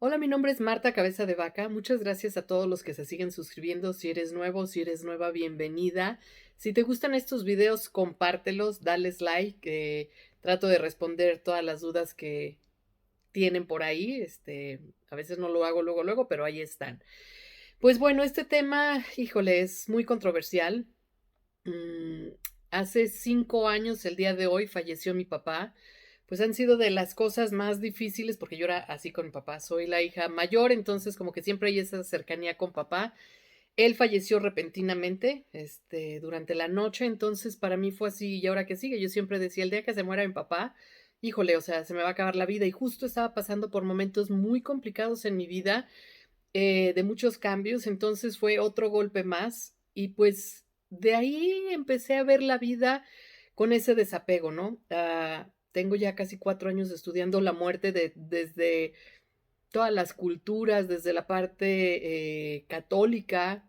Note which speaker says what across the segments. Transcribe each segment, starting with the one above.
Speaker 1: Hola, mi nombre es Marta Cabeza de Vaca. Muchas gracias a todos los que se siguen suscribiendo. Si eres nuevo, si eres nueva, bienvenida. Si te gustan estos videos, compártelos, dales like. Trato de responder todas las dudas que tienen por ahí. A veces no lo hago luego, luego, pero ahí están. Pues bueno, este tema, híjole, es muy controversial. Mm, Hace 5 años, el día de hoy, falleció mi papá. Pues han sido de las cosas más difíciles porque yo era así con mi papá. Soy la hija mayor, entonces como que siempre hay esa cercanía con papá. Él falleció repentinamente, durante la noche, entonces para mí fue así, ¿y ahora qué sigue? Yo siempre decía, el día que se muera mi papá, híjole, o sea, se me va a acabar la vida. Y justo estaba pasando por momentos muy complicados en mi vida, de muchos cambios, entonces fue otro golpe más y pues de ahí empecé a ver la vida con ese desapego, ¿no? Tengo ya casi 4 años estudiando la muerte desde todas las culturas, desde la parte católica,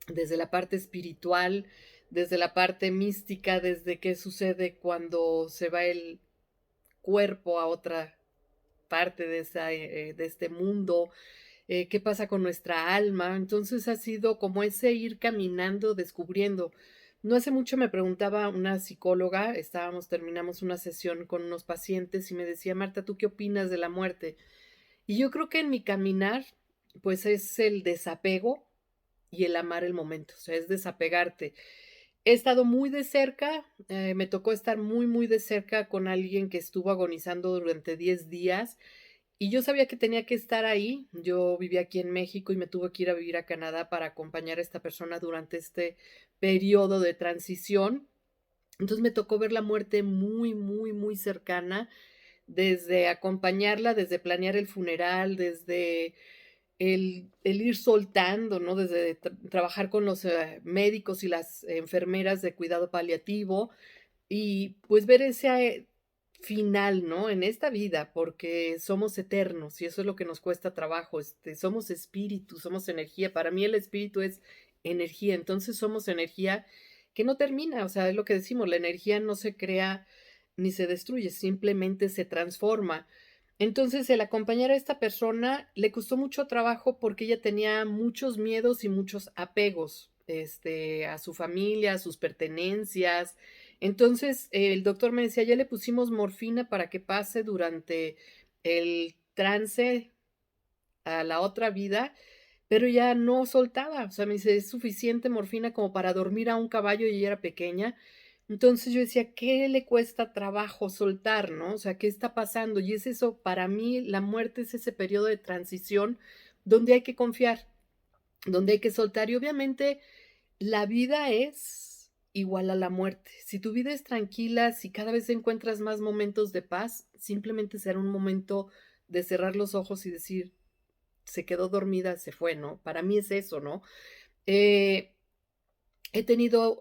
Speaker 1: desde la parte espiritual, desde la parte mística, desde qué sucede cuando se va el cuerpo a otra parte de este mundo, qué pasa con nuestra alma. Entonces ha sido como ese ir caminando, descubriendo. No hace mucho me preguntaba una psicóloga, terminamos una sesión con unos pacientes y me decía, Marta, ¿tú qué opinas de la muerte? Y yo creo que en mi caminar, pues es el desapego y el amar el momento, o sea, es desapegarte. He estado muy de cerca, me tocó estar muy, muy de cerca con alguien que estuvo agonizando durante 10 días y yo sabía que tenía que estar ahí. Yo vivía aquí en México y me tuve que ir a vivir a Canadá para acompañar a esta persona durante este periodo de transición. Entonces me tocó ver la muerte muy, muy, muy cercana, desde acompañarla, desde planear el funeral, desde el ir soltando, ¿no? Desde trabajar con los médicos y las enfermeras de cuidado paliativo y pues ver ese final, ¿no? En esta vida, porque somos eternos y eso es lo que nos cuesta trabajo. Somos espíritu, somos energía. Para mí el espíritu es energía, entonces somos energía que no termina, o sea, es lo que decimos, la energía no se crea ni se destruye, simplemente se transforma. Entonces, el acompañar a esta persona le costó mucho trabajo porque ella tenía muchos miedos y muchos apegos, a su familia, a sus pertenencias. Entonces, el doctor me decía, ya le pusimos morfina para que pase durante el trance a la otra vida, pero ya no soltaba. O sea, me dice, es suficiente morfina como para dormir a un caballo y ella era pequeña. Entonces yo decía, ¿qué le cuesta trabajo soltar, no? O sea, ¿qué está pasando? Y es eso, para mí la muerte es ese periodo de transición donde hay que confiar, donde hay que soltar. Y obviamente la vida es igual a la muerte. Si tu vida es tranquila, si cada vez encuentras más momentos de paz, simplemente será un momento de cerrar los ojos y decir, se quedó dormida, se fue, ¿no? Para mí es eso, ¿no? Eh, He tenido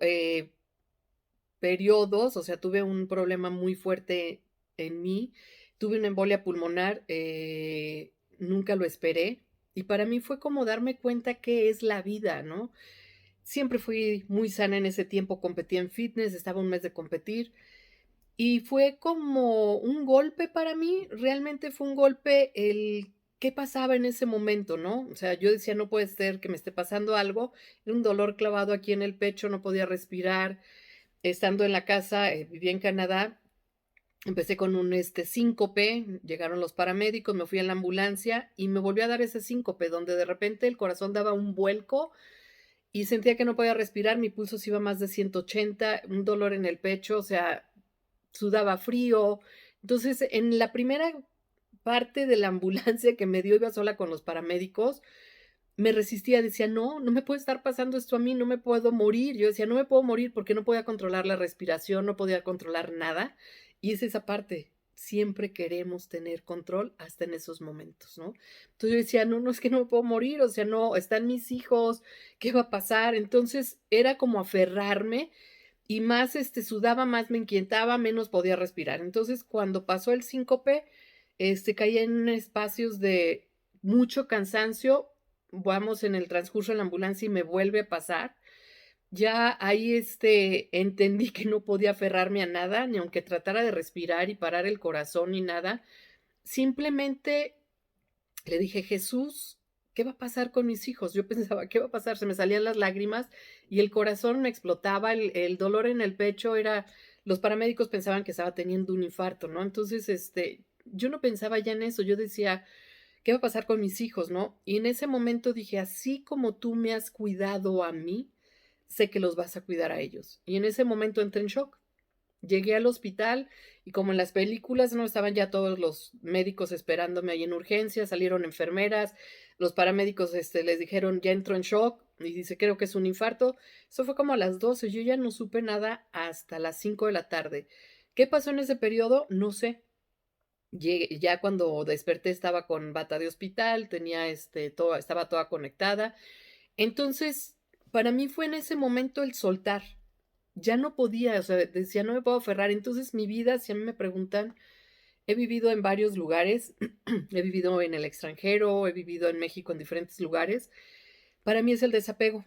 Speaker 1: periodos, o sea, tuve un problema muy fuerte en mí, tuve una embolia pulmonar, nunca lo esperé, y para mí fue como darme cuenta qué es la vida, ¿no? Siempre fui muy sana en ese tiempo, competía en fitness, estaba un mes de competir, y fue como un golpe para mí, realmente fue un golpe el qué pasaba en ese momento, ¿no? O sea, yo decía, no puede ser que me esté pasando algo, era un dolor clavado aquí en el pecho, no podía respirar, estando en la casa, vivía en Canadá, empecé con un síncope, llegaron los paramédicos, me fui en la ambulancia y me volvió a dar ese síncope, donde de repente el corazón daba un vuelco y sentía que no podía respirar, mi pulso se iba a más de 180, un dolor en el pecho, o sea, sudaba frío. Entonces, en la primera parte de la ambulancia que me dio, iba sola con los paramédicos, me resistía, decía, no, no me puede estar pasando esto a mí, no me puedo morir. Yo decía, no me puedo morir porque no podía controlar la respiración, no podía controlar nada. Y es esa parte, siempre queremos tener control hasta en esos momentos, ¿no? Entonces yo decía, no, no es que no me puedo morir, o sea, no, están mis hijos, ¿qué va a pasar? Entonces era como aferrarme y más, sudaba, más me inquietaba, menos podía respirar. Entonces cuando pasó el síncope, caía en espacios de mucho cansancio, vamos en el transcurso en la ambulancia y me vuelve a pasar. Ya ahí, entendí que no podía aferrarme a nada, ni aunque tratara de respirar y parar el corazón ni nada. Simplemente Le dije: "Jesús, ¿qué va a pasar con mis hijos?". Yo pensaba: "¿Qué va a pasar?". Se me salían las lágrimas y el corazón me explotaba, el dolor en el pecho era los paramédicos pensaban que estaba teniendo un infarto, ¿no? Entonces, yo no pensaba ya en eso, yo decía: "¿Qué va a pasar con mis hijos?", ¿no? Y en ese momento dije: "Así como tú me has cuidado a mí, sé que los vas a cuidar a ellos". Y en ese momento entré en shock. Llegué al hospital y como en las películas, ¿no? Estaban ya todos los médicos esperándome ahí en urgencias, salieron enfermeras, los paramédicos, les dijeron: "Ya entró en shock", y dice: "Creo que es un infarto". Eso fue como a las 12. Yo ya no supe nada hasta las 5 de la tarde. ¿Qué pasó en ese periodo? No sé. Ya cuando desperté estaba con bata de hospital, tenía, estaba toda conectada. Entonces, para mí fue en ese momento el soltar. Ya no podía, o sea, decía: "No me puedo aferrar". Entonces, mi vida, si a mí me preguntan, he vivido en varios lugares, he vivido en el extranjero, he vivido en México en diferentes lugares. Para mí es el desapego.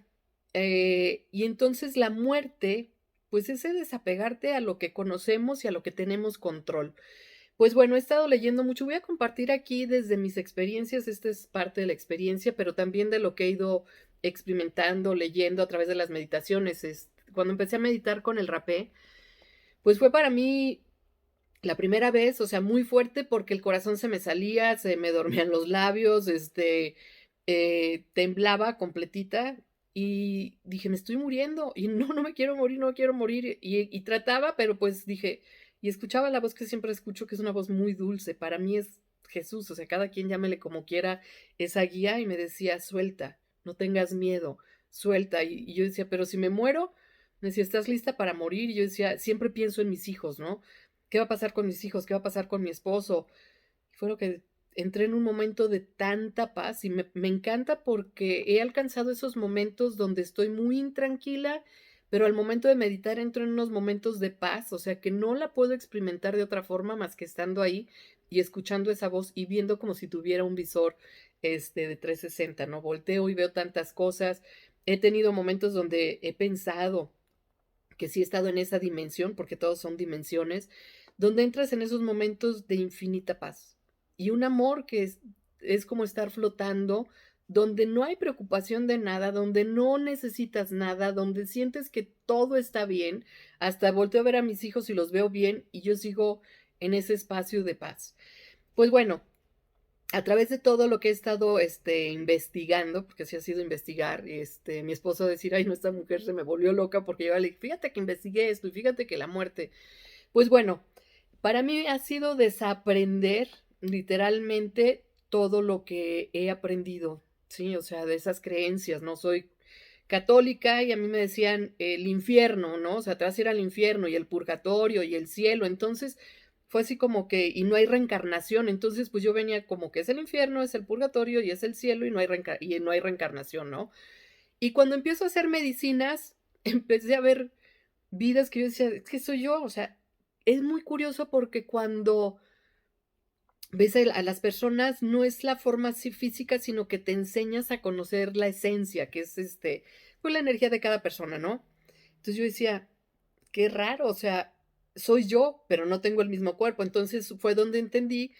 Speaker 1: Y entonces la muerte, pues, es el desapegarte a lo que conocemos y a lo que tenemos control. Pues bueno, he estado leyendo mucho. Voy a compartir aquí desde mis experiencias, esta es parte de la experiencia, pero también de lo que he ido experimentando, leyendo a través de las meditaciones. Cuando empecé a meditar con el rapé, pues fue para mí la primera vez, o sea, muy fuerte porque el corazón se me salía, se me dormían los labios, temblaba completita y dije: "Me estoy muriendo", y no, no me quiero morir, no quiero morir, y trataba, pero pues dije y escuchaba la voz que siempre escucho, que es una voz muy dulce, para mí es Jesús, o sea, cada quien llámele como quiera, esa guía, y me decía: "Suelta, no tengas miedo, suelta", y yo decía: "Pero si me muero", me decía: "¿Estás lista para morir?", y yo decía: "Siempre pienso en mis hijos, ¿no? ¿Qué va a pasar con mis hijos? ¿Qué va a pasar con mi esposo?". Fue lo que entré en un momento de tanta paz y me encanta porque he alcanzado esos momentos donde estoy muy intranquila, pero al momento de meditar entro en unos momentos de paz, o sea, que no la puedo experimentar de otra forma más que estando ahí y escuchando esa voz y viendo como si tuviera un visor, de 360, ¿no? Volteo y veo tantas cosas. He tenido momentos donde he pensado que sí he estado en esa dimensión, porque todos son dimensiones, donde entras en esos momentos de infinita paz. Y un amor que es como estar flotando, donde no hay preocupación de nada, donde no necesitas nada, donde sientes que todo está bien. Hasta volteo a ver a mis hijos y los veo bien y yo sigo en ese espacio de paz. Pues bueno, a través de todo lo que he estado, investigando, porque sí ha sido investigar, mi esposo decir: "Ay, no, esta mujer se me volvió loca", porque yo le dije: "Fíjate que investigué esto, y fíjate que la muerte". Pues bueno, para mí ha sido desaprender literalmente todo lo que he aprendido, ¿sí? O sea, de esas creencias, ¿no? Soy católica y a mí me decían el infierno, ¿no? O sea, te vas a ir al infierno y el purgatorio y el cielo. Entonces, fue así como que, y no hay reencarnación. Entonces, pues yo venía como que es el infierno, es el purgatorio y es el cielo y no hay reencarnación, ¿no? Y cuando empiezo a hacer medicinas, empecé a ver vidas que yo decía, es que soy yo, o sea, es muy curioso porque cuando ves a las personas no es la forma así física, sino que te enseñas a conocer la esencia, que es, pues, la energía de cada persona, ¿no? Entonces, yo decía: "Qué raro, o sea, soy yo, pero no tengo el mismo cuerpo". Entonces, fue donde entendí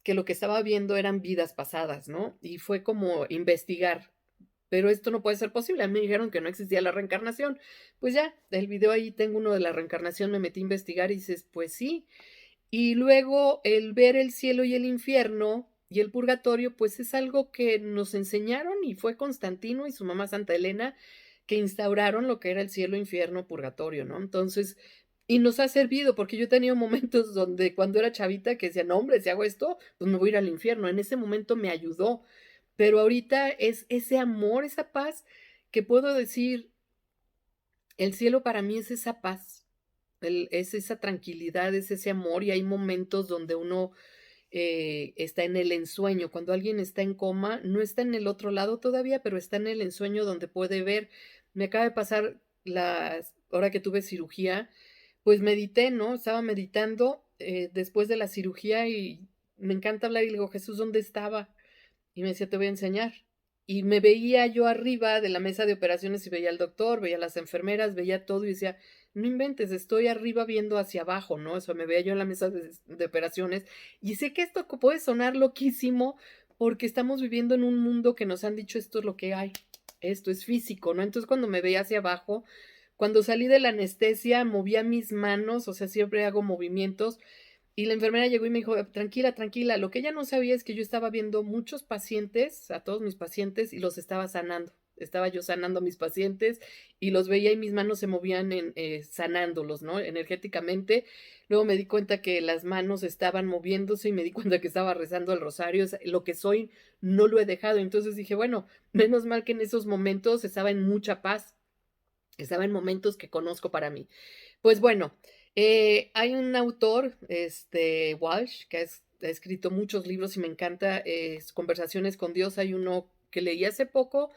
Speaker 1: que lo que estaba viendo eran vidas pasadas, ¿no? Y fue como investigar, pero esto no puede ser posible. A mí me dijeron que no existía la reencarnación. Pues ya, el video ahí tengo uno de la reencarnación, me metí a investigar y dices: "Pues sí". Y luego el ver el cielo y el infierno y el purgatorio, pues es algo que nos enseñaron y fue Constantino y su mamá Santa Elena que instauraron lo que era el cielo, infierno, purgatorio, ¿no? Entonces, y nos ha servido, porque yo he tenido momentos donde cuando era chavita que decía: "No, hombre, si hago esto, pues me voy a ir al infierno". En ese momento me ayudó, pero ahorita es ese amor, esa paz que puedo decir, el cielo para mí es esa paz, es esa tranquilidad, es ese amor, y hay momentos donde uno está en el ensueño. Cuando alguien está en coma, no está en el otro lado todavía, pero está en el ensueño donde puede ver. Me acaba de pasar ahora que tuve cirugía, pues medité, ¿no? Estaba meditando después de la cirugía y me encanta hablar y le digo: "Jesús, ¿dónde estaba?". Y me decía: "Te voy a enseñar". Y me veía yo arriba de la mesa de operaciones y veía al doctor, veía a las enfermeras, veía todo y decía: "No inventes, estoy arriba viendo hacia abajo", ¿no? O sea, me veía yo en la mesa de operaciones. Y sé que esto puede sonar loquísimo, porque estamos viviendo en un mundo que nos han dicho esto es lo que hay, esto es físico, ¿no? Entonces, cuando me veía hacia abajo, cuando salí de la anestesia, movía mis manos, o sea, siempre hago movimientos, y la enfermera llegó y me dijo: "Tranquila, tranquila". Lo que ella no sabía es que yo estaba viendo muchos pacientes, a todos mis pacientes, y los estaba sanando. Estaba yo sanando a mis pacientes y los veía y mis manos se movían sanándolos, ¿no? Energéticamente. Luego me di cuenta que las manos estaban moviéndose y me di cuenta que estaba rezando el rosario. O sea, lo que soy no lo he dejado. Entonces dije, bueno, menos mal que en esos momentos estaba en mucha paz. Estaba en momentos que conozco para mí. Pues bueno, hay un autor, Walsh, que ha escrito muchos libros y me encanta, Conversaciones con Dios. Hay uno que leí hace poco.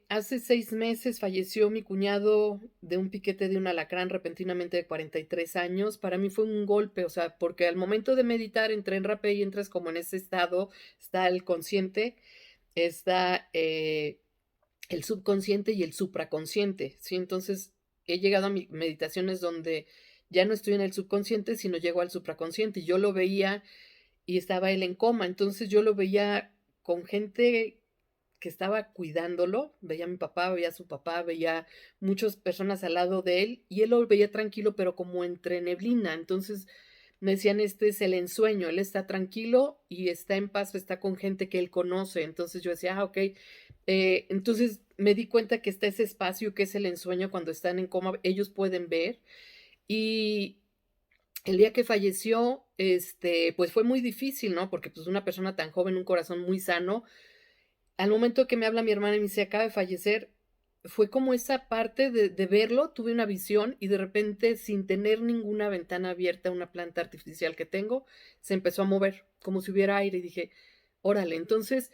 Speaker 1: Hace 6 meses falleció mi cuñado de un piquete de un alacrán repentinamente de 43 años. Para mí fue un golpe, o sea, porque al momento de meditar entré en rapé y entras como en ese estado, está el consciente, está el subconsciente y el supraconsciente, ¿sí? Entonces, he llegado a meditaciones donde ya no estoy en el subconsciente, sino llego al supraconsciente. Y yo lo veía y estaba él en coma. Entonces, yo lo veía con gente que estaba cuidándolo. Veía a mi papá, veía a su papá, veía muchas personas al lado de él y él lo veía tranquilo, pero como entre neblina. Entonces, me decían, este es el ensueño, él está tranquilo y está en paz, está con gente que él conoce. Entonces yo decía, ok. Entonces me di cuenta que está ese espacio que es el ensueño cuando están en coma, ellos pueden ver. Y el día que falleció, pues fue muy difícil, ¿no? Porque pues una persona tan joven, un corazón muy sano, al momento que me habla mi hermana y me dice, acaba de fallecer, fue como esa parte de verlo, tuve una visión y de repente, sin tener ninguna ventana abierta, una planta artificial que tengo, se empezó a mover, como si hubiera aire y dije, órale, entonces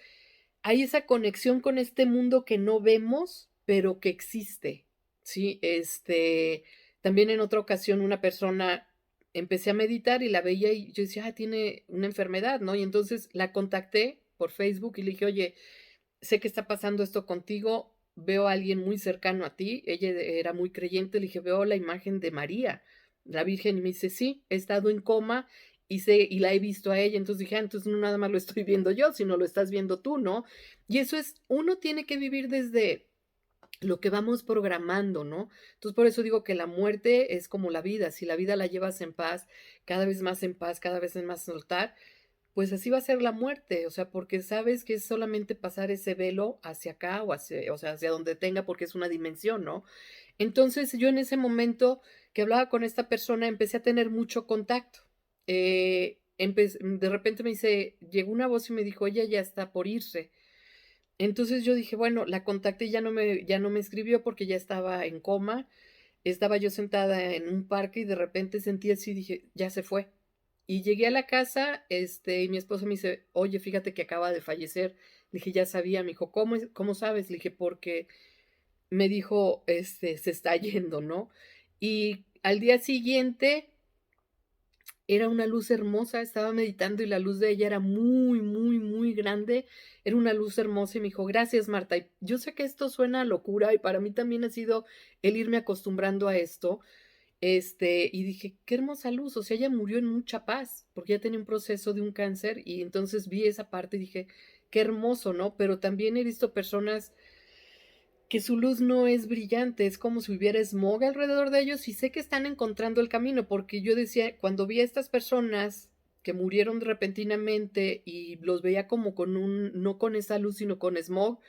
Speaker 1: hay esa conexión con este mundo que no vemos, pero que existe, ¿sí? También en otra ocasión una persona, empecé a meditar y la veía y yo decía, tiene una enfermedad, ¿no? Y entonces la contacté por Facebook y le dije, oye, sé que está pasando esto contigo, veo a alguien muy cercano a ti, ella era muy creyente, le dije, veo la imagen de María, la Virgen, y me dice, sí, he estado en coma y la he visto a ella. Entonces dije, entonces no nada más lo estoy viendo yo, sino lo estás viendo tú, ¿no? Y eso es, uno tiene que vivir desde lo que vamos programando, ¿no? Entonces, por eso digo que la muerte es como la vida. Si la vida la llevas en paz, cada vez en más soltar, pues así va a ser la muerte, o sea, porque sabes que es solamente pasar ese velo hacia acá o sea, hacia donde tenga, porque es una dimensión, ¿no? Entonces, yo en ese momento que hablaba con esta persona, empecé a tener mucho contacto. De repente me dice, llegó una voz y me dijo, ella ya está por irse. Entonces yo dije, bueno, la contacté y ya no me escribió porque ya estaba en coma. Estaba yo sentada en un parque y de repente sentí así, dije, ya se fue. Y llegué a la casa, y mi esposo me dice, oye, fíjate que acaba de fallecer. Le dije, ya sabía. Me dijo, ¿cómo sabes? Le dije, porque me dijo, se está yendo, ¿no? Y al día siguiente era una luz hermosa, estaba meditando y la luz de ella era muy, muy, muy grande, era una luz hermosa y me dijo, gracias Marta. Y yo sé que esto suena a locura y para mí también ha sido el irme acostumbrando a esto, y dije, qué hermosa luz, o sea, ella murió en mucha paz, porque ya tenía un proceso de un cáncer y entonces vi esa parte y dije, qué hermoso, ¿no? Pero también he visto personas que su luz no es brillante, es como si hubiera smog alrededor de ellos y sé que están encontrando el camino, porque yo decía, cuando vi a estas personas que murieron repentinamente y los veía como no con esa luz, sino con smog,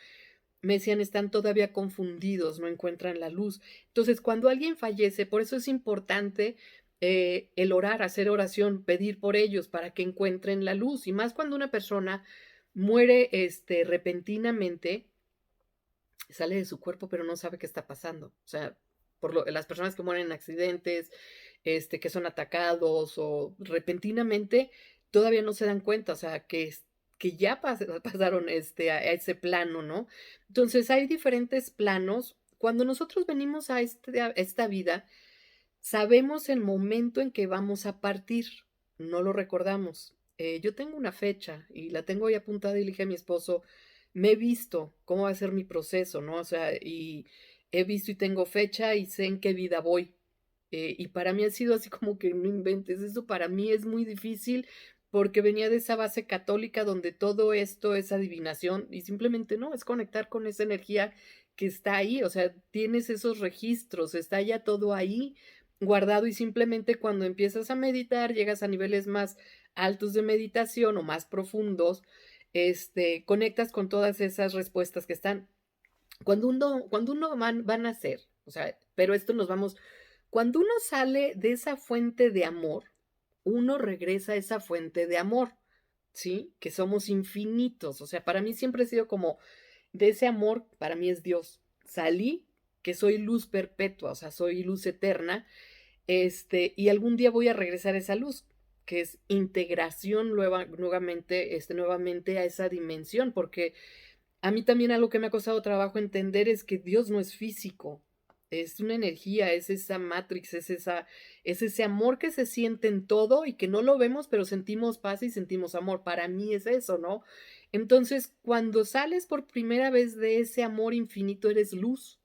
Speaker 1: me decían, están todavía confundidos, no encuentran la luz. Entonces, cuando alguien fallece, por eso es importante el orar, hacer oración, pedir por ellos para que encuentren la luz. Y más cuando una persona muere repentinamente, sale de su cuerpo, pero no sabe qué está pasando. O sea, las personas que mueren en accidentes, que son atacados o repentinamente, todavía no se dan cuenta, o sea, que ya pasaron a ese plano, ¿no? Entonces, hay diferentes planos. Cuando nosotros venimos a esta vida, sabemos el momento en que vamos a partir, no lo recordamos. Yo tengo una fecha y la tengo ahí apuntada y le dije a mi esposo, me he visto cómo va a ser mi proceso, ¿no? O sea, y he visto y tengo fecha y sé en qué vida voy. Y para mí ha sido así como que no inventes, eso para mí es muy difícil porque venía de esa base católica donde todo esto es adivinación y simplemente no, es conectar con esa energía que está ahí, o sea, tienes esos registros, está ya todo ahí guardado y simplemente cuando empiezas a meditar, llegas a niveles más altos de meditación o más profundos, conectas con todas esas respuestas que están. Cuando uno va a nacer, o sea, pero esto nos vamos, cuando uno sale de esa fuente de amor, uno regresa a esa fuente de amor, ¿sí? Que somos infinitos, o sea, para mí siempre ha sido como, de ese amor, para mí es Dios. Salí, que soy luz perpetua, o sea, soy luz eterna, y algún día voy a regresar a esa luz, que es integración nuevamente a esa dimensión, porque a mí también algo que me ha costado trabajo entender es que Dios no es físico, es una energía, es esa matrix, es ese amor que se siente en todo y que no lo vemos, pero sentimos paz y sentimos amor. Para mí es eso, ¿no? Entonces, cuando sales por primera vez de ese amor infinito, eres luz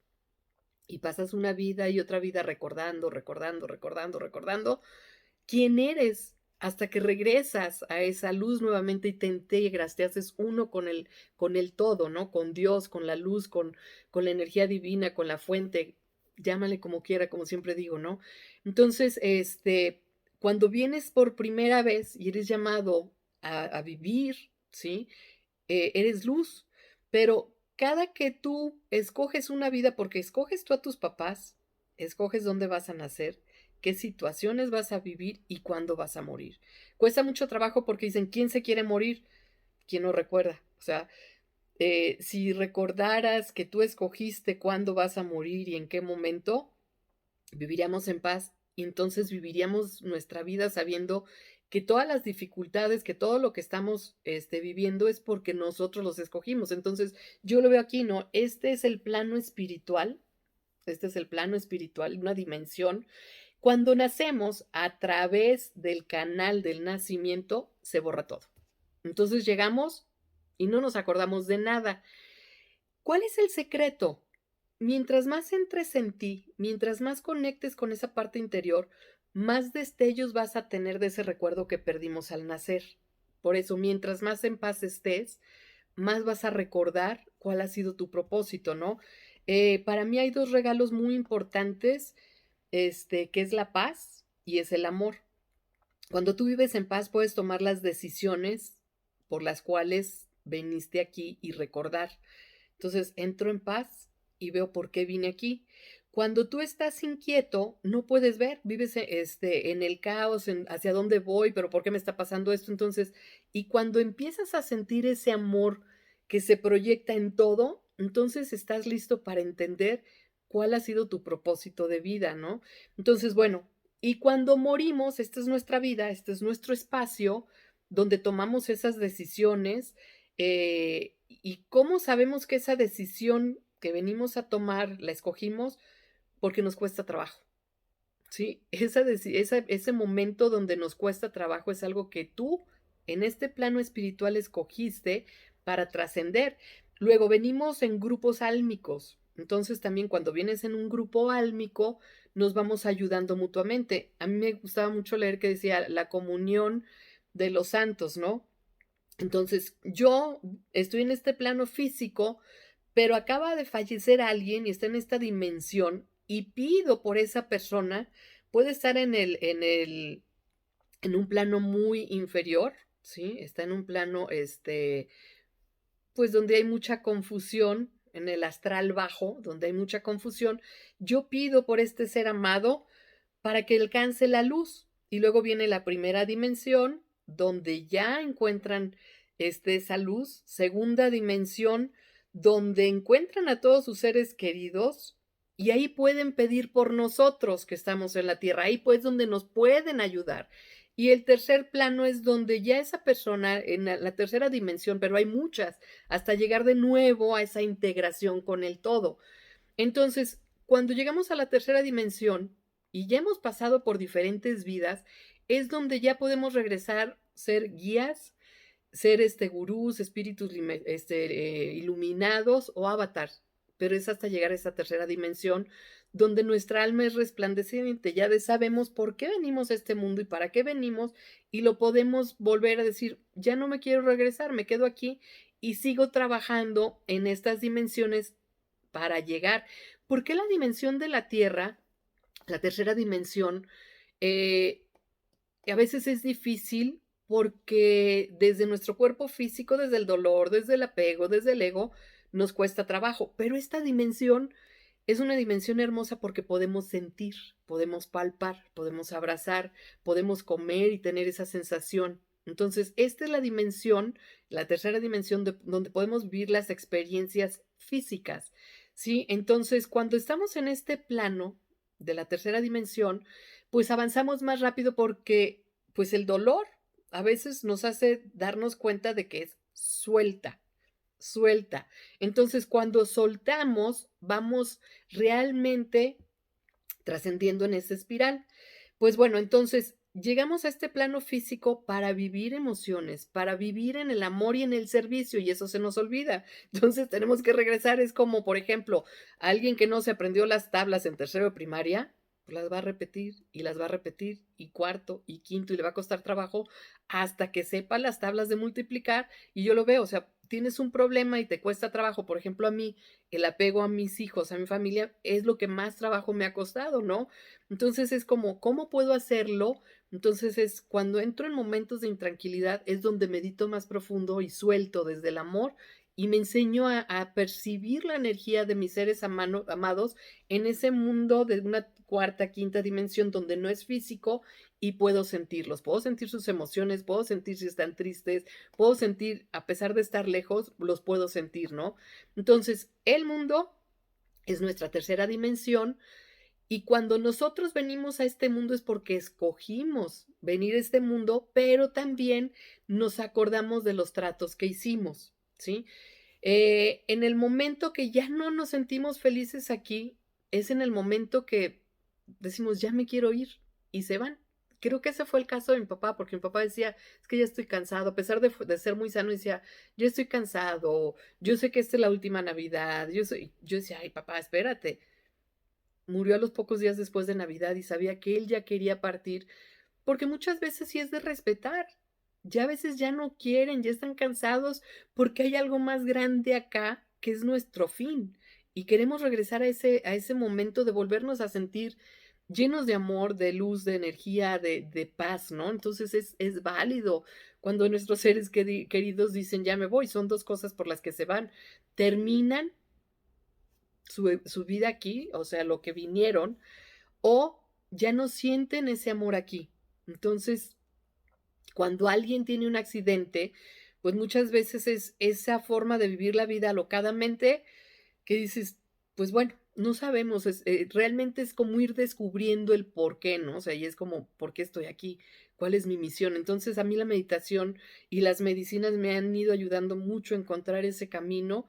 Speaker 1: y pasas una vida y otra vida recordando, recordando, recordando, recordando quién eres hasta que regresas a esa luz nuevamente y te integras, te haces uno con el todo, ¿no? Con Dios, con la luz, con la energía divina, con la fuente, llámale como quiera, como siempre digo, ¿no? Entonces, cuando vienes por primera vez y eres llamado a vivir, ¿sí? Eres luz, pero cada que tú escoges una vida, porque escoges tú a tus papás, escoges dónde vas a nacer, qué situaciones vas a vivir y cuándo vas a morir. Cuesta mucho trabajo porque dicen, ¿quién se quiere morir? ¿Quién no recuerda? O sea, si recordaras que tú escogiste cuándo vas a morir y en qué momento, viviríamos en paz y entonces viviríamos nuestra vida sabiendo que todas las dificultades, que todo lo que estamos viviendo es porque nosotros los escogimos. Entonces, yo lo veo aquí, ¿no? Este es el plano espiritual, una dimensión. Cuando nacemos, a través del canal del nacimiento, se borra todo. Entonces llegamos y no nos acordamos de nada. ¿Cuál es el secreto? Mientras más entres en ti, mientras más conectes con esa parte interior, más destellos vas a tener de ese recuerdo que perdimos al nacer. Por eso, mientras más en paz estés, más vas a recordar cuál ha sido tu propósito, ¿no? Para mí hay dos regalos muy importantes, que es la paz y es el amor. Cuando tú vives en paz, puedes tomar las decisiones por las cuales viniste aquí y recordar. Entonces, entro en paz y veo por qué vine aquí. Cuando tú estás inquieto, no puedes ver, vives en el caos, hacia dónde voy, pero por qué me está pasando esto. Entonces, y cuando empiezas a sentir ese amor que se proyecta en todo, entonces estás listo para entender cuál ha sido tu propósito de vida, ¿no? Entonces, bueno, y cuando morimos, esta es nuestra vida, este es nuestro espacio donde tomamos esas decisiones. ¿Y cómo sabemos que esa decisión que venimos a tomar la escogimos? Porque nos cuesta trabajo, ¿sí? Ese momento donde nos cuesta trabajo es algo que tú en este plano espiritual escogiste para trascender. Luego venimos en grupos álmicos. Entonces también cuando vienes en un grupo álmico nos vamos ayudando mutuamente. A mí me gustaba mucho leer que decía la comunión de los santos, ¿no? Entonces, yo estoy en este plano físico, pero acaba de fallecer alguien y está en esta dimensión y pido por esa persona, puede estar en un plano muy inferior, ¿sí? Está en un plano, pues donde hay mucha confusión, en el astral bajo, donde hay mucha confusión. Yo pido por este ser amado para que alcance la luz. Y luego viene la primera dimensión, donde ya encuentran esa luz. Segunda dimensión, donde encuentran a todos sus seres queridos. Y ahí pueden pedir por nosotros que estamos en la tierra. Ahí pues donde nos pueden ayudar. Y el tercer plano es donde ya esa persona, en la tercera dimensión, pero hay muchas, hasta llegar de nuevo a esa integración con el todo. Entonces, cuando llegamos a la tercera dimensión y ya hemos pasado por diferentes vidas, es donde ya podemos regresar, ser guías, ser gurús, espíritus iluminados o avatars. pero es hasta llegar a esa tercera dimensión donde nuestra alma es resplandeciente, ya sabemos por qué venimos a este mundo y para qué venimos, y lo podemos volver a decir, ya no me quiero regresar, me quedo aquí y sigo trabajando en estas dimensiones para llegar. ¿Por qué la dimensión de la Tierra, la tercera dimensión, eh, a veces es difícil? Porque desde nuestro cuerpo físico, desde el dolor, desde el apego, desde el ego, nos cuesta trabajo, pero esta dimensión es una dimensión hermosa porque podemos sentir, podemos palpar, podemos abrazar, podemos comer y tener esa sensación. Entonces, esta es la dimensión, la tercera dimensión donde podemos vivir las experiencias físicas, ¿sí? Entonces, cuando estamos en este plano de la tercera dimensión, pues avanzamos más rápido porque, pues el dolor a veces nos hace darnos cuenta de que es suelta, suelta. Entonces, cuando soltamos, vamos realmente trascendiendo en esa espiral. Pues bueno, entonces llegamos a este plano físico para vivir emociones, para vivir en el amor y en el servicio, y eso se nos olvida. Entonces tenemos que regresar. Es como, por ejemplo, alguien que no se aprendió las tablas en tercero de primaria, pues las va a repetir y las va a repetir y cuarto y quinto y le va a costar trabajo hasta que sepa las tablas de multiplicar. Y yo lo veo, o sea, tienes un problema y te cuesta trabajo. Por ejemplo, a mí, el apego a mis hijos, a mi familia, es lo que más trabajo me ha costado, ¿no? Entonces es como, ¿cómo puedo hacerlo? Entonces es cuando entro en momentos de intranquilidad, es donde medito más profundo y suelto desde el amor y me enseño a percibir la energía de mis seres amados en ese mundo de una cuarta, quinta dimensión donde no es físico y puedo sentirlos, puedo sentir sus emociones, puedo sentir si están tristes, puedo sentir, a pesar de estar lejos, los puedo sentir, ¿no? Entonces, el mundo es nuestra tercera dimensión y cuando nosotros venimos a este mundo es porque escogimos venir a este mundo, pero también nos acordamos de los tratos que hicimos, ¿sí? En el momento que ya no nos sentimos felices aquí, es en el momento que decimos, ya me quiero ir y se van. Creo que ese fue el caso de mi papá, porque mi papá decía, es que ya estoy cansado, a pesar de ser muy sano, decía, yo estoy cansado, yo sé que esta es la última Navidad, yo decía, ay papá, espérate, murió a los pocos días después de Navidad y sabía que él ya quería partir, porque muchas veces sí es de respetar, ya a veces ya no quieren, ya están cansados, porque hay algo más grande acá que es nuestro fin, y queremos regresar a ese momento de volvernos a sentir llenos de amor, de luz, de energía, de paz, ¿no? Entonces es válido cuando nuestros seres queridos dicen, ya me voy, son dos cosas por las que se van, terminan su vida aquí, o sea, lo que vinieron, o ya no sienten ese amor aquí. Entonces, cuando alguien tiene un accidente, pues muchas veces es esa forma de vivir la vida alocadamente que dices, pues bueno, no sabemos, realmente es como ir descubriendo el por qué, ¿no? O sea, y es como, ¿por qué estoy aquí? ¿Cuál es mi misión? Entonces, a mí la meditación y las medicinas me han ido ayudando mucho a encontrar ese camino,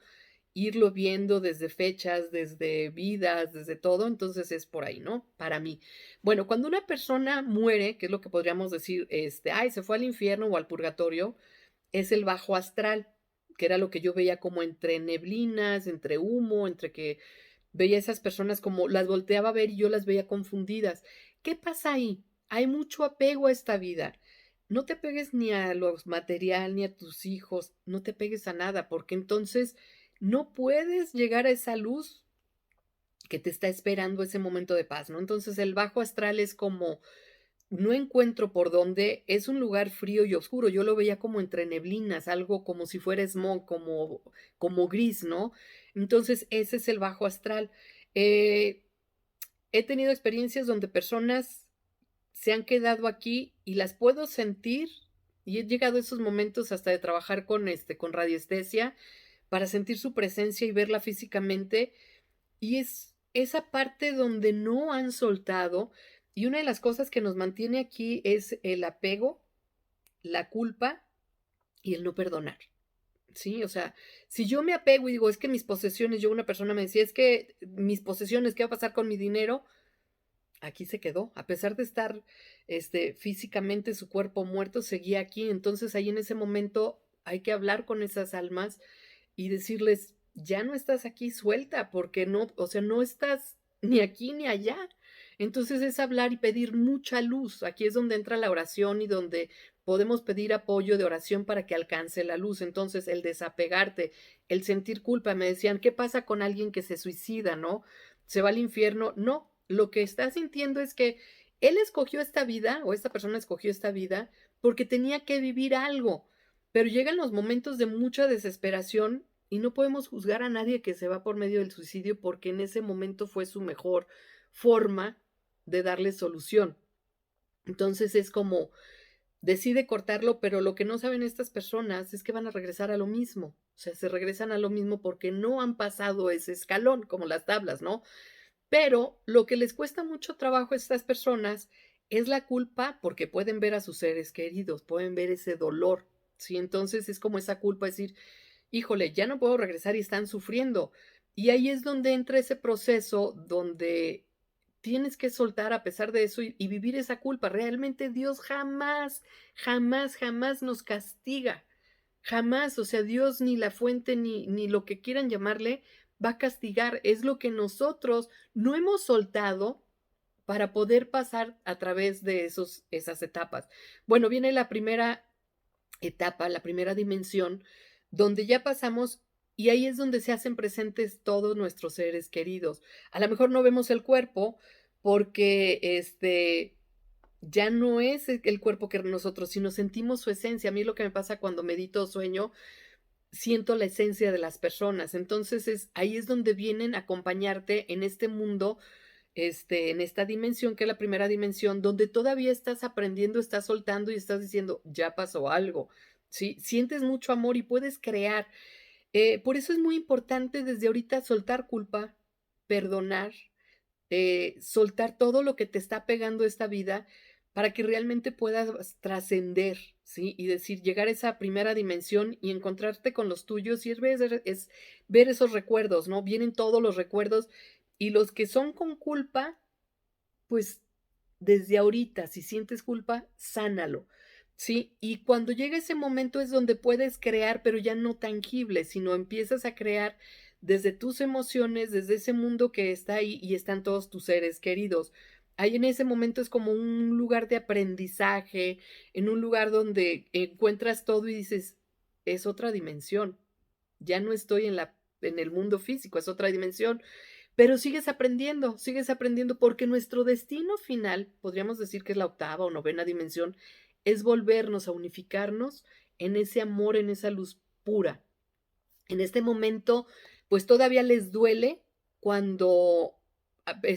Speaker 1: irlo viendo desde fechas, desde vidas, desde todo, entonces es por ahí, ¿no? Para mí. Bueno, cuando una persona muere, que es lo que podríamos decir, ay, se fue al infierno o al purgatorio, es el bajo astral, que era lo que yo veía como entre neblinas, entre humo, entre que veía a esas personas como las volteaba a ver y yo las veía confundidas. ¿Qué pasa ahí? Hay mucho apego a esta vida. No te pegues ni a lo material, ni a tus hijos, no te pegues a nada, porque entonces no puedes llegar a esa luz que te está esperando ese momento de paz, ¿no? Entonces el bajo astral es como, no encuentro por dónde, es un lugar frío y oscuro, yo lo veía como entre neblinas, algo como si fuera smog, como gris, ¿no? Entonces ese es el bajo astral. Eh, He tenido experiencias donde personas se han quedado aquí y las puedo sentir y he llegado a esos momentos hasta de trabajar con radiestesia para sentir su presencia y verla físicamente y es esa parte donde no han soltado y una de las cosas que nos mantiene aquí es el apego, la culpa y el no perdonar. Sí, o sea, si yo me apego y digo, es que mis posesiones, yo una persona me decía, es que mis posesiones, ¿qué va a pasar con mi dinero? Aquí se quedó, a pesar de estar físicamente su cuerpo muerto, seguía aquí. Entonces ahí en ese momento hay que hablar con esas almas y decirles, ya no estás aquí, suelta, porque no, o sea, no estás ni aquí ni allá. Entonces es hablar y pedir mucha luz. Aquí es donde entra la oración y donde podemos pedir apoyo de oración para que alcance la luz. Entonces, el desapegarte, el sentir culpa. Me decían, ¿qué pasa con alguien que se suicida, no? ¿Se va al infierno? No, lo que está sintiendo es que él escogió esta vida, o esta persona escogió esta vida, porque tenía que vivir algo. Pero llegan los momentos de mucha desesperación y no podemos juzgar a nadie que se va por medio del suicidio porque en ese momento fue su mejor forma de darle solución. Entonces es como, decide cortarlo, pero lo que no saben estas personas es que van a regresar a lo mismo. O sea, se regresan a lo mismo porque no han pasado ese escalón, como las tablas, ¿no? Pero lo que les cuesta mucho trabajo a estas personas es la culpa porque pueden ver a sus seres queridos, pueden ver ese dolor, ¿sí? Entonces es como esa culpa, decir, híjole, ya no puedo regresar y están sufriendo. Y ahí es donde entra ese proceso donde tienes que soltar a pesar de eso y vivir esa culpa. Realmente Dios jamás, jamás, jamás nos castiga. Jamás, o sea, Dios ni la fuente ni lo que quieran llamarle va a castigar. Es lo que nosotros no hemos soltado para poder pasar a través de esas etapas. Bueno, viene la primera etapa, la primera dimensión, donde ya pasamos y ahí es donde se hacen presentes todos nuestros seres queridos. A lo mejor no vemos el cuerpo porque ya no es el cuerpo que nosotros, sino sentimos su esencia. A mí lo que me pasa cuando medito o sueño, siento la esencia de las personas. Entonces ahí es donde vienen a acompañarte en este mundo, en esta dimensión, que es la primera dimensión, donde todavía estás aprendiendo, estás soltando y estás diciendo, ya pasó algo, ¿sí? Sientes mucho amor y puedes crear. Por eso es muy importante desde ahorita soltar culpa, perdonar, soltar todo lo que te está pegando esta vida para que realmente puedas trascender, ¿sí? Y decir, llegar a esa primera dimensión y encontrarte con los tuyos y es ver esos recuerdos, ¿no? Vienen todos los recuerdos y los que son con culpa, pues desde ahorita, si sientes culpa, sánalo, ¿sí? Y cuando llega ese momento es donde puedes crear, pero ya no tangible, sino empiezas a crear desde tus emociones, desde ese mundo que está ahí y están todos tus seres queridos. Ahí en ese momento es como un lugar de aprendizaje, en un lugar donde encuentras todo y dices, es otra dimensión. Ya no estoy en el mundo físico, es otra dimensión, pero sigues aprendiendo porque nuestro destino final, podríamos decir que es la octava o novena dimensión, es volvernos a unificarnos en ese amor, en esa luz pura. En este momento, pues todavía les duele cuando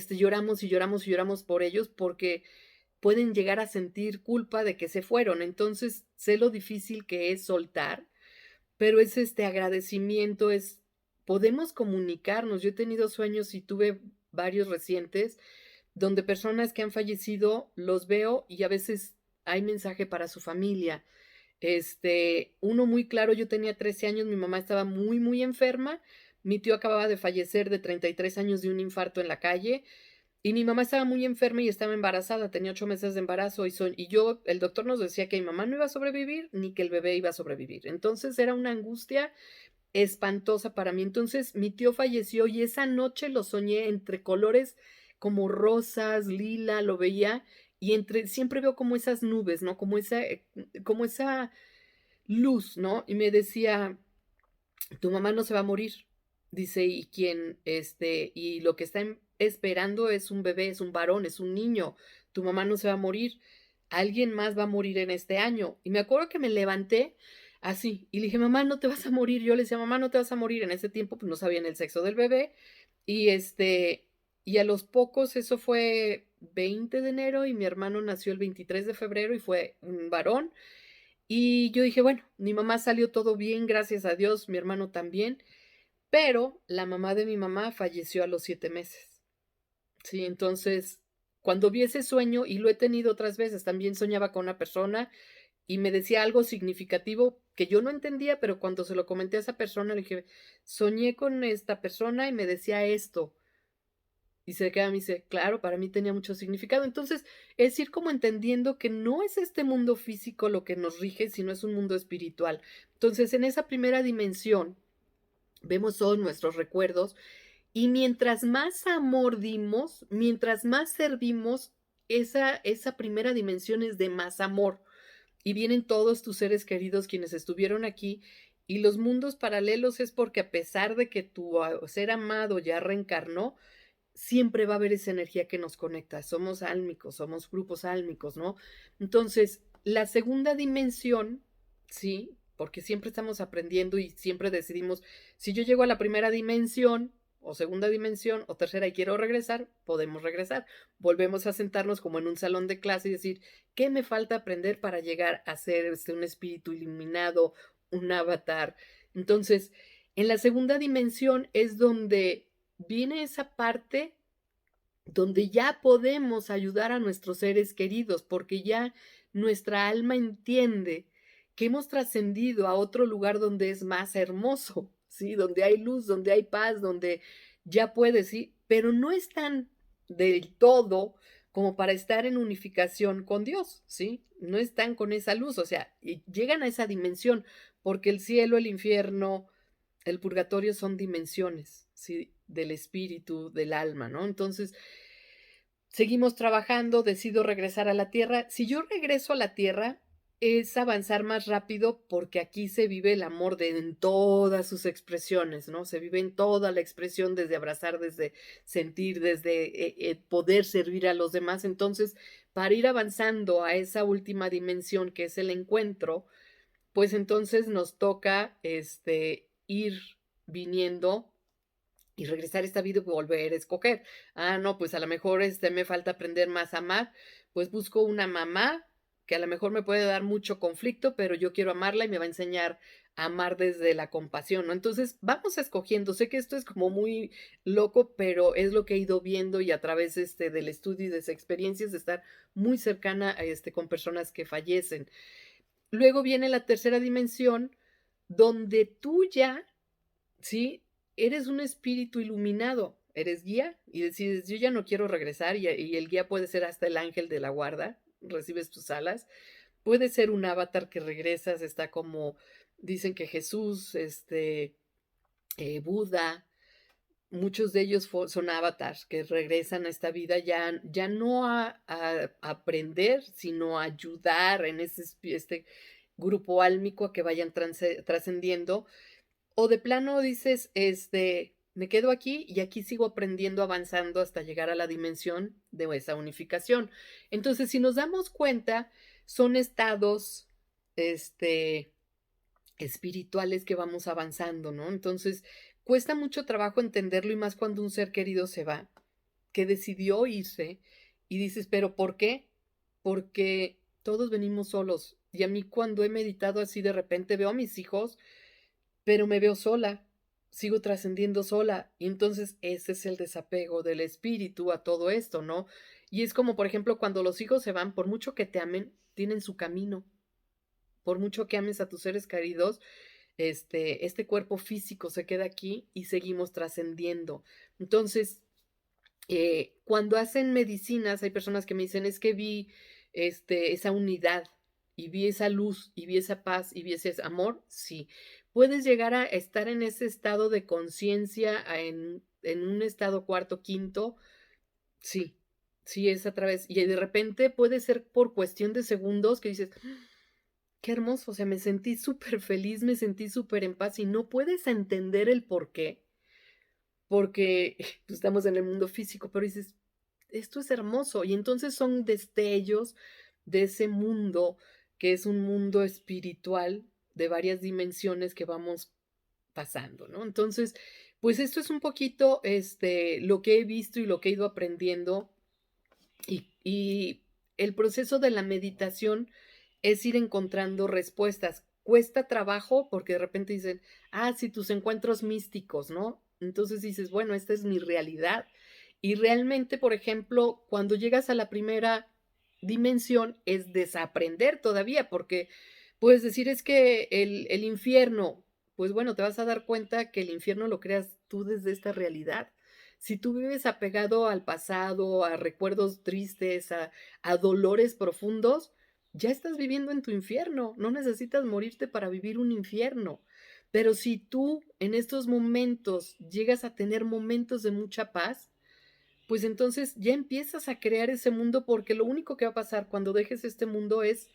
Speaker 1: lloramos y lloramos y lloramos por ellos porque pueden llegar a sentir culpa de que se fueron. Entonces, sé lo difícil que es soltar, pero es este agradecimiento, es podemos comunicarnos. Yo he tenido sueños y tuve varios recientes donde personas que han fallecido los veo y a veces hay mensaje para su familia. Uno muy claro, yo tenía 13 años, mi mamá estaba muy, muy enferma, mi tío acababa de fallecer de 33 años de un infarto en la calle, y mi mamá estaba muy enferma y estaba embarazada, tenía 8 meses de embarazo y yo, el doctor nos decía que mi mamá no iba a sobrevivir ni que el bebé iba a sobrevivir. Entonces era una angustia espantosa para mí. Entonces mi tío falleció y esa noche lo soñé entre colores como rosas, lila, lo veía y siempre veo como esas nubes, ¿no? Como esa luz, ¿no? Y me decía, tu mamá no se va a morir. Dice, y y lo que está esperando es un bebé, es un varón, es un niño. Tu mamá no se va a morir. Alguien más va a morir en este año. Y me acuerdo que me levanté así y le dije, mamá, no te vas a morir. Yo le decía, mamá, no te vas a morir. En ese tiempo, pues no sabían el sexo del bebé. Y y a los pocos, eso fue 20 de enero y mi hermano nació el 23 de febrero y fue un varón. Y yo dije, bueno, mi mamá salió todo bien, gracias a Dios, mi hermano también, pero la mamá de mi mamá falleció a los 7 meses. Sí, entonces, cuando vi ese sueño, y lo he tenido otras veces, también soñaba con una persona y me decía algo significativo que yo no entendía, pero cuando se lo comenté a esa persona, le dije, soñé con esta persona y me decía esto. Y se queda, me dice, claro, para mí tenía mucho significado. Entonces, es ir como entendiendo que no es este mundo físico lo que nos rige, sino es un mundo espiritual. Entonces, en esa primera dimensión, vemos todos nuestros recuerdos y mientras más amor dimos, mientras más servimos, esa primera dimensión es de más amor. Y vienen todos tus seres queridos quienes estuvieron aquí, y los mundos paralelos es porque a pesar de que tu ser amado ya reencarnó, siempre va a haber esa energía que nos conecta. Somos álmicos, somos grupos álmicos, ¿no? Entonces, la segunda dimensión, sí, porque siempre estamos aprendiendo y siempre decidimos, si yo llego a la primera dimensión, o segunda dimensión, o tercera y quiero regresar, podemos regresar. Volvemos a sentarnos como en un salón de clase y decir, ¿qué me falta aprender para llegar a ser un espíritu iluminado, un avatar? Entonces, en la segunda dimensión es donde viene esa parte donde ya podemos ayudar a nuestros seres queridos, porque ya nuestra alma entiende que hemos trascendido a otro lugar donde es más hermoso, ¿sí? Donde hay luz, donde hay paz, donde ya puedes, ¿sí? Pero no están del todo como para estar en unificación con Dios, ¿sí? No están con esa luz, o sea, llegan a esa dimensión, porque el cielo, el infierno, el purgatorio son dimensiones, ¿sí? Del espíritu, del alma, ¿no? Entonces, seguimos trabajando, decido regresar a la tierra. Si yo regreso a la tierra, es avanzar más rápido porque aquí se vive el amor en todas sus expresiones, ¿no? Se vive en toda la expresión, desde abrazar, desde sentir, desde poder servir a los demás. Entonces, para ir avanzando a esa última dimensión que es el encuentro, pues entonces nos toca ir viniendo y regresar a esta vida y volver a escoger. Ah, no, pues a lo mejor me falta aprender más a amar, pues busco una mamá que a lo mejor me puede dar mucho conflicto, pero yo quiero amarla y me va a enseñar a amar desde la compasión, ¿no? Entonces, vamos escogiendo. Sé que esto es como muy loco, pero es lo que he ido viendo y a través del estudio y de esas experiencias de estar muy cercana a con personas que fallecen. Luego viene la tercera dimensión, donde tú ya, ¿sí? Eres un espíritu iluminado, eres guía y decides, yo ya no quiero regresar y el guía puede ser hasta el ángel de la guarda, recibes tus alas, puede ser un avatar que regresas, está como, dicen que Jesús, Buda, muchos de ellos son avatars que regresan a esta vida ya no a aprender, sino a ayudar en este grupo álmico a que vayan trascendiendo o de plano dices, me quedo aquí y aquí sigo aprendiendo, avanzando hasta llegar a la dimensión de esa unificación. Entonces, si nos damos cuenta, son estados, espirituales que vamos avanzando, ¿no? Entonces, cuesta mucho trabajo entenderlo y más cuando un ser querido se va, que decidió irse y dices, pero ¿por qué? Porque todos venimos solos y a mí cuando he meditado así de repente veo a mis hijos pero me veo sola, sigo trascendiendo sola. Y entonces ese es el desapego del espíritu a todo esto, ¿no? Y es como, por ejemplo, cuando los hijos se van, por mucho que te amen, tienen su camino. Por mucho que ames a tus seres queridos, este cuerpo físico se queda aquí y seguimos trascendiendo. Entonces, cuando hacen medicinas, hay personas que me dicen, es que vi esa unidad y vi esa luz y vi esa paz y vi ese amor, sí. Puedes llegar a estar en ese estado de conciencia, en un estado cuarto, quinto, sí, sí es a través, y de repente puede ser por cuestión de segundos que dices, qué hermoso, o sea, me sentí súper feliz, me sentí súper en paz y no puedes entender el por qué, porque pues, estamos en el mundo físico, pero dices, esto es hermoso. Y entonces son destellos de ese mundo que es un mundo espiritual de varias dimensiones que vamos pasando, ¿no? Entonces, pues esto es un poquito lo que he visto y lo que he ido aprendiendo y el proceso de la meditación es ir encontrando respuestas. Cuesta trabajo porque de repente dicen, ah, sí, tus encuentros místicos, ¿no? Entonces dices, bueno, esta es mi realidad. Y realmente, por ejemplo, cuando llegas a la primera dimensión es desaprender todavía, porque puedes decir es que el infierno, pues bueno, te vas a dar cuenta que el infierno lo creas tú desde esta realidad. Si tú vives apegado al pasado, a recuerdos tristes, a dolores profundos, ya estás viviendo en tu infierno. No necesitas morirte para vivir un infierno. Pero si tú en estos momentos llegas a tener momentos de mucha paz, pues entonces ya empiezas a crear ese mundo, porque lo único que va a pasar cuando dejes este mundo es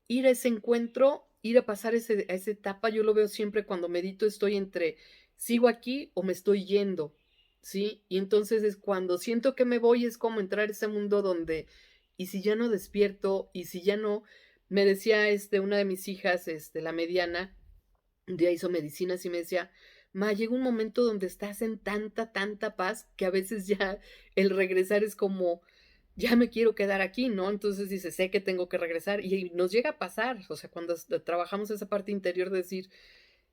Speaker 1: ir a ese encuentro, ir a pasar a esa etapa. Yo lo veo siempre cuando medito, estoy entre sigo aquí o me estoy yendo, ¿sí? Y entonces es cuando siento que me voy, es como entrar a ese mundo donde, y si ya no despierto, y si ya no, me decía una de mis hijas, la mediana, un día hizo medicinas y me decía, ma, llega un momento donde estás en tanta, tanta paz que a veces ya el regresar es como, ya me quiero quedar aquí, ¿no? Entonces dice, sé que tengo que regresar y nos llega a pasar, o sea, cuando trabajamos esa parte interior de decir,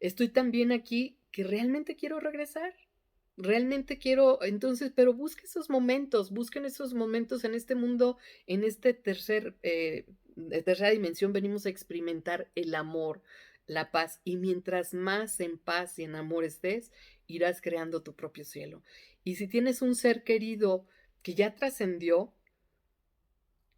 Speaker 1: estoy tan bien aquí que realmente quiero regresar. Realmente quiero, entonces, pero busquen esos momentos en este mundo, en este de tercera dimensión, venimos a experimentar el amor, la paz, y mientras más en paz y en amor estés, irás creando tu propio cielo. Y si tienes un ser querido que ya trascendió,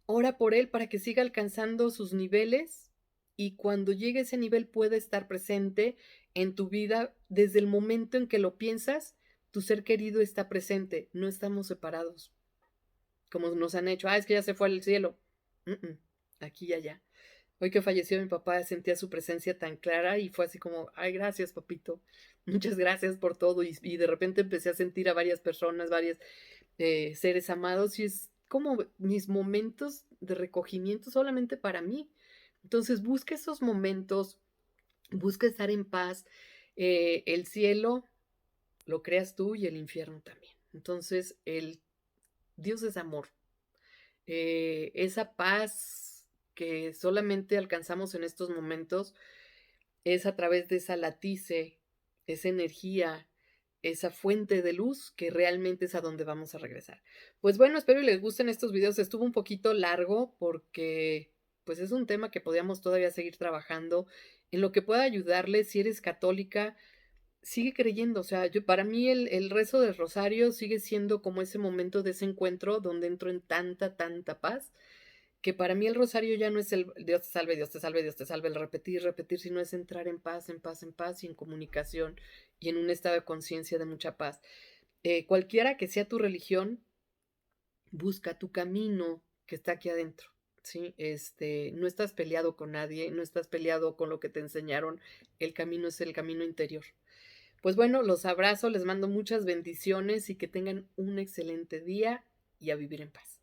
Speaker 1: ora por él para que siga alcanzando sus niveles y cuando llegue a ese nivel pueda estar presente en tu vida desde el momento en que lo piensas, tu ser querido está presente, no estamos separados, como nos han hecho, es que ya se fue al cielo. Aquí y allá. Hoy que falleció mi papá sentía su presencia tan clara y fue así como, ay, gracias, papito, muchas gracias por todo. Y de repente empecé a sentir a varias personas, varios seres amados y es como mis momentos de recogimiento solamente para mí. Entonces busca esos momentos, busca estar en paz. El cielo lo creas tú y el infierno también. Entonces, Dios es amor. Esa paz que solamente alcanzamos en estos momentos es a través de esa latice, esa energía, esa fuente de luz que realmente es a donde vamos a regresar. Pues bueno, espero y les gusten estos videos. Estuvo un poquito largo porque pues es un tema que podríamos todavía seguir trabajando en lo que pueda ayudarles. Si eres católica, sigue creyendo. O sea, para mí el rezo del rosario sigue siendo como ese momento de ese encuentro donde entro en tanta, tanta paz que para mí el rosario ya no es el Dios te salve, Dios te salve, Dios te salve, el repetir, repetir, sino es entrar en paz, en paz, en paz y en comunicación y en un estado de conciencia de mucha paz. Cualquiera que sea tu religión, busca tu camino que está aquí adentro. ¿Sí? No estás peleado con nadie, no estás peleado con lo que te enseñaron, el camino es el camino interior. Pues bueno, los abrazo, les mando muchas bendiciones y que tengan un excelente día y a vivir en paz.